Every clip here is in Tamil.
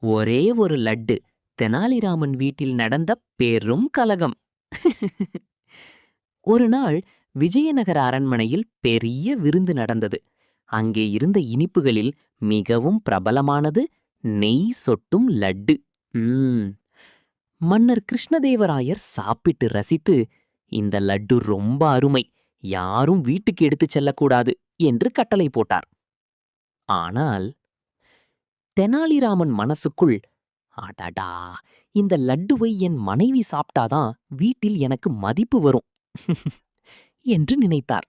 ஒரே ஒரு லட்டு. தெனாலிராமன் வீட்டில் நடந்த பெரும் கலகம். ஒரு நாள் விஜயநகர அரண்மனையில் பெரிய விருந்து நடந்தது. அங்கே இருந்த இனிப்புகளில் மிகவும் பிரபலமானது நெய் சொட்டும் லட்டு. ம். மன்னர் கிருஷ்ணதேவராயர் சாப்பிட்டு ரசித்து, இந்த லட்டு ரொம்ப அருமை, யாரும் வீட்டுக்கு எடுத்துச் செல்லக்கூடாது என்று கட்டளை போட்டார். ஆனால் தெனாலிராமன் மனசுக்குள், அடடா, இந்த லட்டுவை என் மனைவி சாப்பிட்டாதான் வீட்டில் எனக்கு மதிப்பு வரும் என்று நினைத்தார்.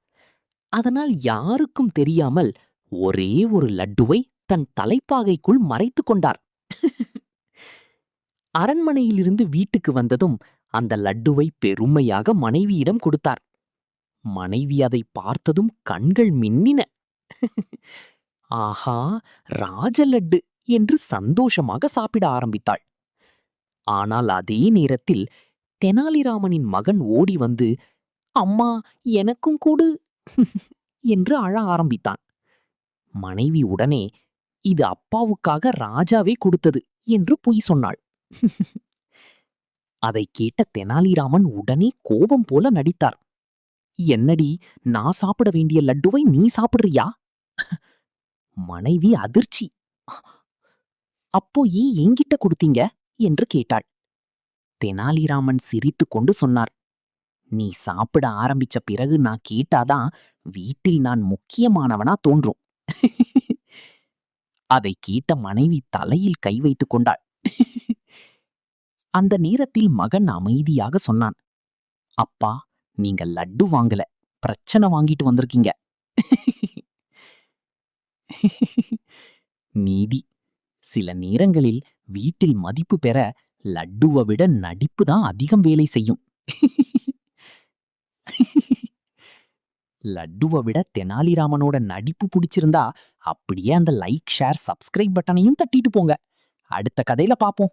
அதனால் யாருக்கும் தெரியாமல் ஒரே ஒரு லட்டுவை தன் தலைப்பாகைக்குள் மறைத்துக் கொண்டார். அரண்மனையிலிருந்து வீட்டுக்கு வந்ததும் அந்த லட்டுவை பெருமையாக மனைவியிடம் கொடுத்தார். மனைவி அதை பார்த்ததும் கண்கள் மின்னின. ஆஹா, ராஜ லட்டு என்று சந்தோஷமாக சாப்பிட ஆரம்பித்தாள். ஆனால் அதே நேரத்தில் தெனாலிராமனின் மகன் ஓடி வந்து, அம்மா, எனக்கும் கொடு என்று அழ ஆரம்பித்தான். மனைவி உடனே, இது அப்பாவுக்காக ராஜாவே கொடுத்தது என்று பொய் சொன்னாள். அதை கேட்ட தெனாலிராமன் உடனே கோபம் போல நடித்தார். என்னடி, நான் சாப்பிட வேண்டிய லட்டுவை நீ சாப்பிடுறியா? மனைவி அதிர்ச்சி. அப்போ ஏன் என்கிட்ட கொடுத்தீங்க என்று கேட்டாள். தெனாலிராமன் சிரித்து கொண்டு சொன்னார், நீ சாப்பிட ஆரம்பிச்ச பிறகு நான் கேட்டாதான் வீட்டில் நான் முக்கியமானவனா தோன்றும். அதை கேட்ட மனைவி தலையில் கை வைத்துக் கொண்டாள். அந்த நேரத்தில் மகன் அமைதியாக சொன்னான், அப்பா, நீங்க லட்டு வாங்கல, பிரச்சனை வாங்கிட்டு வந்திருக்கீங்க. நீதி. சில நேரங்களில் வீட்டில் மதிப்பு பெற லட்டுவை விட நடிப்பு தான் அதிகம் வேலை செய்யும். லட்டுவை விட தெனாலிராமனோட நடிப்பு பிடிச்சிருந்தா அப்படியே அந்த லைக், ஷேர், சப்ஸ்கிரைப் பட்டனையும் தட்டிட்டு போங்க. அடுத்த கதையில பாப்போம்.